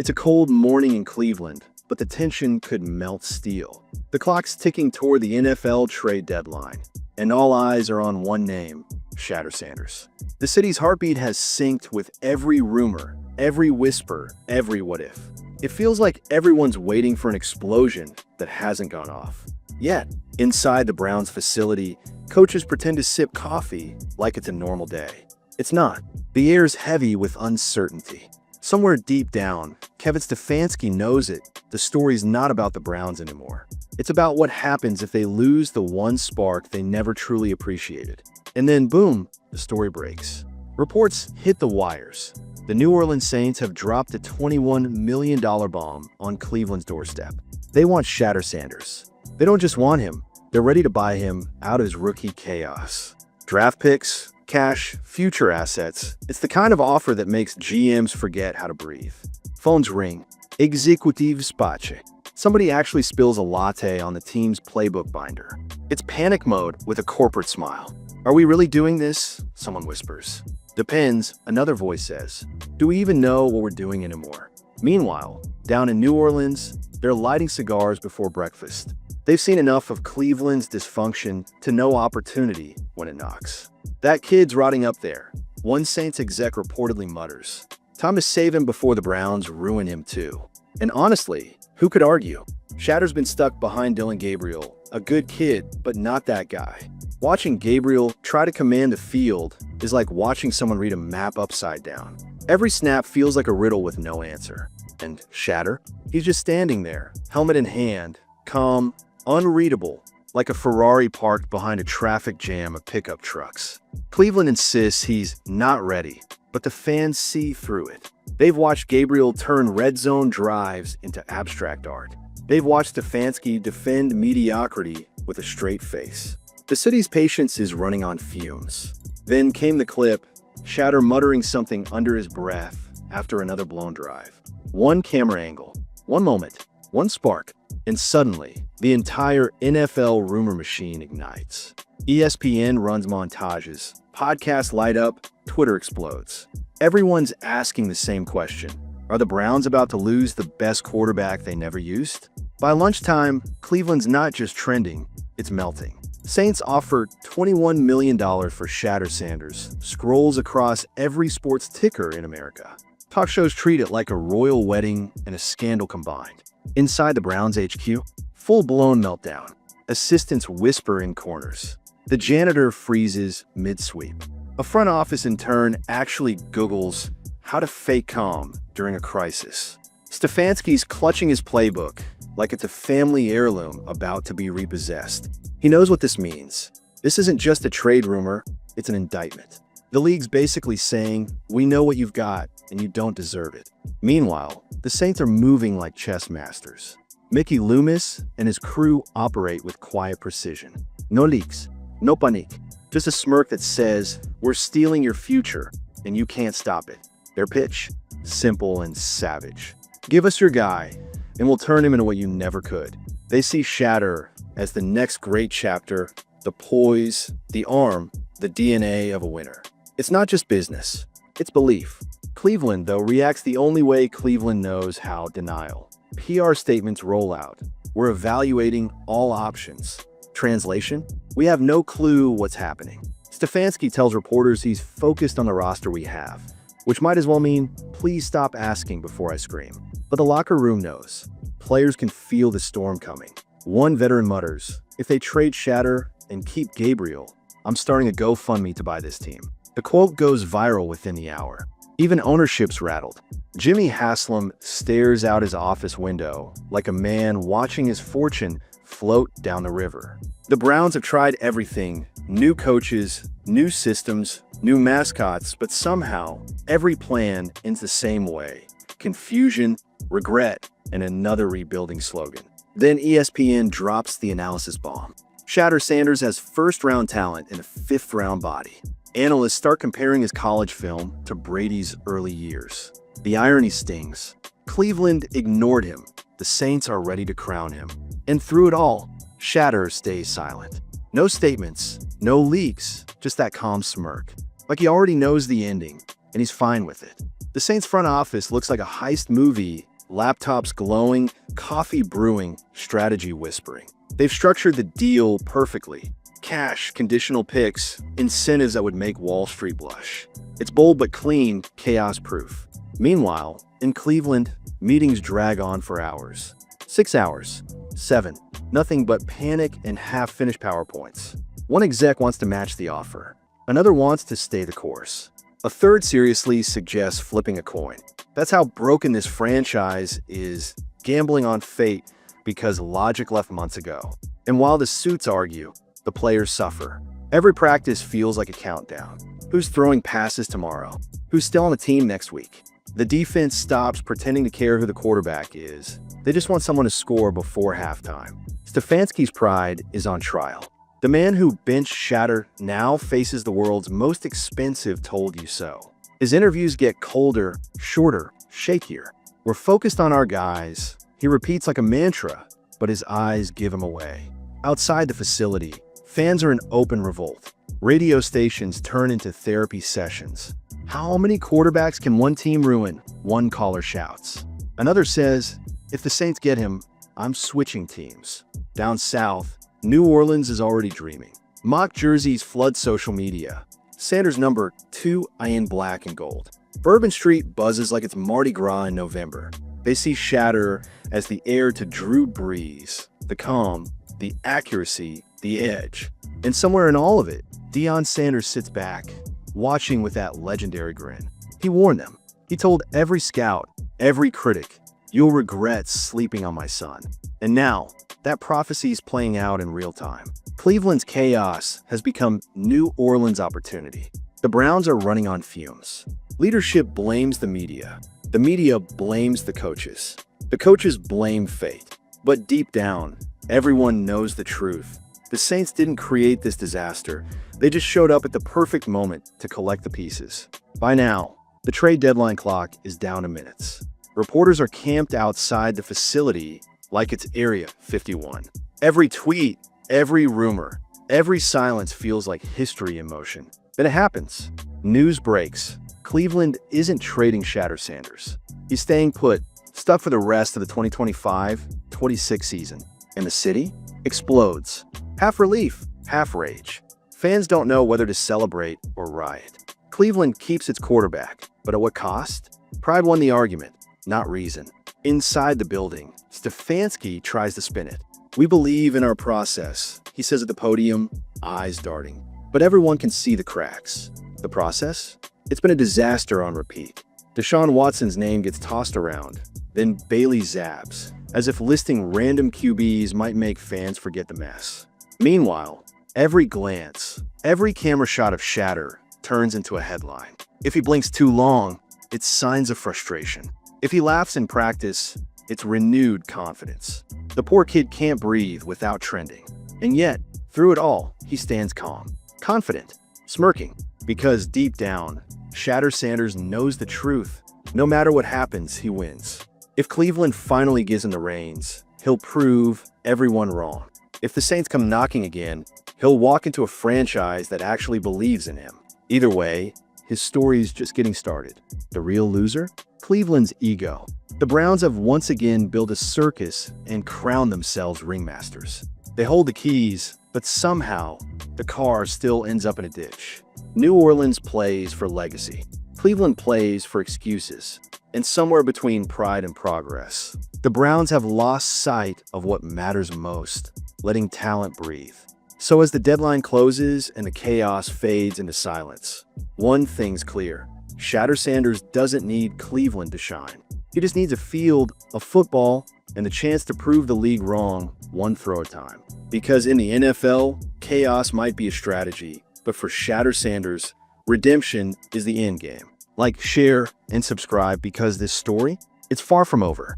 It's a cold morning in Cleveland, but the tension could melt steel. The clock's ticking toward the NFL trade deadline, and all eyes are on one name, Shedeur Sanders. The city's heartbeat has synced with every rumor, every whisper, every what if. It feels like everyone's waiting for an explosion that hasn't gone off. Yet, inside the Browns facility, coaches pretend to sip coffee like it's a normal day. It's not. The air's heavy with uncertainty. Somewhere deep down, Kevin Stefanski knows it. The story's not about the Browns anymore. It's about what happens if they lose the one spark they never truly appreciated. And then boom, the story breaks. Reports hit the wires. The New Orleans Saints have dropped a $21 million bomb on Cleveland's doorstep. They want Shedeur Sanders. They don't just want him, they're ready to buy him out of his rookie chaos. Draft picks, cash, future assets. It's the kind of offer that makes GMs forget how to breathe. Phones ring. Executive space. Somebody actually spills a latte on the team's playbook binder. It's panic mode with a corporate smile. Are we really doing this? Someone whispers. Depends, another voice says. Do we even know what we're doing anymore? Meanwhile, down in New Orleans, they're lighting cigars before breakfast. They've seen enough of Cleveland's dysfunction to know opportunity when it knocks. That kid's rotting up there, one Saints exec reportedly mutters. Time to save him before the Browns ruin him too. And honestly, who could argue? Shedeur's been stuck behind Dillon Gabriel, a good kid, but not that guy. Watching Gabriel try to command the field is like watching someone read a map upside down. Every snap feels like a riddle with no answer. And Shedeur? He's just standing there, helmet in hand, calm, unreadable, like a Ferrari parked behind a traffic jam of pickup trucks. Cleveland insists he's not ready, but the fans see through it. They've watched Gabriel turn red zone drives into abstract art. They've watched Stefanski defend mediocrity with a straight face. The city's patience is running on fumes. Then came the clip, Shedeur muttering something under his breath after another blown drive. One camera angle, one moment, one spark, and suddenly, the entire NFL rumor machine ignites. ESPN runs montages, podcasts light up, Twitter explodes. Everyone's asking the same question. Are the Browns about to lose the best quarterback they never used? By lunchtime, Cleveland's not just trending, it's melting. Saints offer $21 million for Shedeur Sanders, scrolls across every sports ticker in America. Talk shows treat it like a royal wedding and a scandal combined. Inside the Browns HQ, full-blown meltdown. Assistants whisper in corners. The janitor freezes mid-sweep. A front office intern actually Googles how to fake calm during a crisis. Stefanski's clutching his playbook like it's a family heirloom about to be repossessed. He knows what this means. This isn't just a trade rumor, it's an indictment. The league's basically saying, we know what you've got, and you don't deserve it. Meanwhile, the Saints are moving like chess masters. Mickey Loomis and his crew operate with quiet precision. No leaks, no panique, just a smirk that says, we're stealing your future, and you can't stop it. Their pitch? Simple and savage. Give us your guy, and we'll turn him into what you never could. They see Shedeur as the next great chapter, the poise, the arm, the DNA of a winner. It's not just business, it's belief. Cleveland, though, reacts the only way Cleveland knows how: denial. PR statements roll out. We're evaluating all options. Translation? We have no clue what's happening. Stefanski tells reporters he's focused on the roster we have, which might as well mean, please stop asking before I scream. But the locker room knows. Players can feel the storm coming. One veteran mutters, if they trade Shedeur and keep Gabriel, I'm starting a GoFundMe to buy this team. The quote goes viral within the hour. Even ownership's rattled. Jimmy Haslam stares out his office window like a man watching his fortune float down the river. The Browns have tried everything: new coaches, new systems, new mascots, but somehow every plan ends the same way: confusion, regret, and another rebuilding slogan. Then ESPN drops the analysis bomb. Shedeur Sanders has first-round talent and a fifth-round body. Analysts start comparing his college film to Brady's early years. The irony stings. Cleveland ignored him. The Saints are ready to crown him. And through it all, Shedeur stays silent. No statements, no leaks, just that calm smirk. Like he already knows the ending, and he's fine with it. The Saints front office looks like a heist movie laptops glowing, coffee brewing, strategy whispering. They've structured the deal perfectly. Cash, conditional picks, incentives that would make Wall Street blush. It's bold but clean, chaos-proof. Meanwhile, in Cleveland, meetings drag on for hours. 6 hours. 7. Nothing but panic and half-finished PowerPoints. One exec wants to match the offer. Another wants to stay the course. A third seriously suggests flipping a coin. That's how broken this franchise is, gambling on fate because logic left months ago. And while the suits argue, the players suffer. Every practice feels like a countdown. Who's throwing passes tomorrow? Who's still on the team next week? The defense stops pretending to care who the quarterback is. They just want someone to score before halftime. Stefanski's pride is on trial. The man who benched Shedeur now faces the world's most expensive told you so. His interviews get colder, shorter, shakier. We're focused on our guys. He repeats like a mantra, but his eyes give him away. Outside the facility, fans are in open revolt. Radio stations turn into therapy sessions. How many quarterbacks can one team ruin? One caller shouts. Another says, if the Saints get him, I'm switching teams. Down south, New Orleans is already dreaming. Mock jerseys flood social media. Sanders number 2 in black and gold. Bourbon Street buzzes like it's Mardi Gras in November. They see Shedeur as the heir to Drew Brees, the calm, the accuracy, the edge. And somewhere in all of it, Deion Sanders sits back, watching with that legendary grin. He warned them. He told every scout, every critic, you'll regret sleeping on my son. And now, that prophecy is playing out in real time. Cleveland's chaos has become New Orleans' opportunity. The Browns are running on fumes. Leadership blames the media. The media blames the coaches. The coaches blame fate. But deep down, everyone knows the truth. The Saints didn't create this disaster. They just showed up at the perfect moment to collect the pieces. By now, the trade deadline clock is down to minutes. Reporters are camped outside the facility like it's Area 51. Every tweet, every rumor, every silence feels like history in motion. Then it happens. News breaks. Cleveland isn't trading Shedeur Sanders. He's staying put, stuck for the rest of the 2025-26 season. And the city explodes. Half relief, half rage. Fans don't know whether to celebrate or riot. Cleveland keeps its quarterback, but at what cost? Pride won the argument, not reason. Inside the building, Stefanski tries to spin it. We believe in our process, he says at the podium, eyes darting. But everyone can see the cracks. The process? It's been a disaster on repeat. Deshaun Watson's name gets tossed around, then Bailey zabs, as if listing random QBs might make fans forget the mess. Meanwhile, every glance, every camera shot of Shedeur turns into a headline. If he blinks too long, it's signs of frustration. If he laughs in practice, it's renewed confidence. The poor kid can't breathe without trending. And yet, through it all, he stands calm, confident, smirking, because deep down, Shedeur Sanders knows the truth. No matter what happens, he wins. If Cleveland finally gives him the reins, he'll prove everyone wrong. If the Saints come knocking again, he'll walk into a franchise that actually believes in him. Either way, his story's just getting started. The real loser? Cleveland's ego. The Browns have once again built a circus and crowned themselves ringmasters. They hold the keys, but somehow, the car still ends up in a ditch. New Orleans plays for legacy. Cleveland plays for excuses. And somewhere between pride and progress, the Browns have lost sight of what matters most, letting talent breathe. So as the deadline closes and the chaos fades into silence, one thing's clear. Shedeur Sanders doesn't need Cleveland to shine. He just needs a field, a football, and the chance to prove the league wrong one throw at a time. Because in the NFL, chaos might be a strategy, but for Shedeur Sanders, redemption is the end game. Like, share, and subscribe because this story, it's far from over.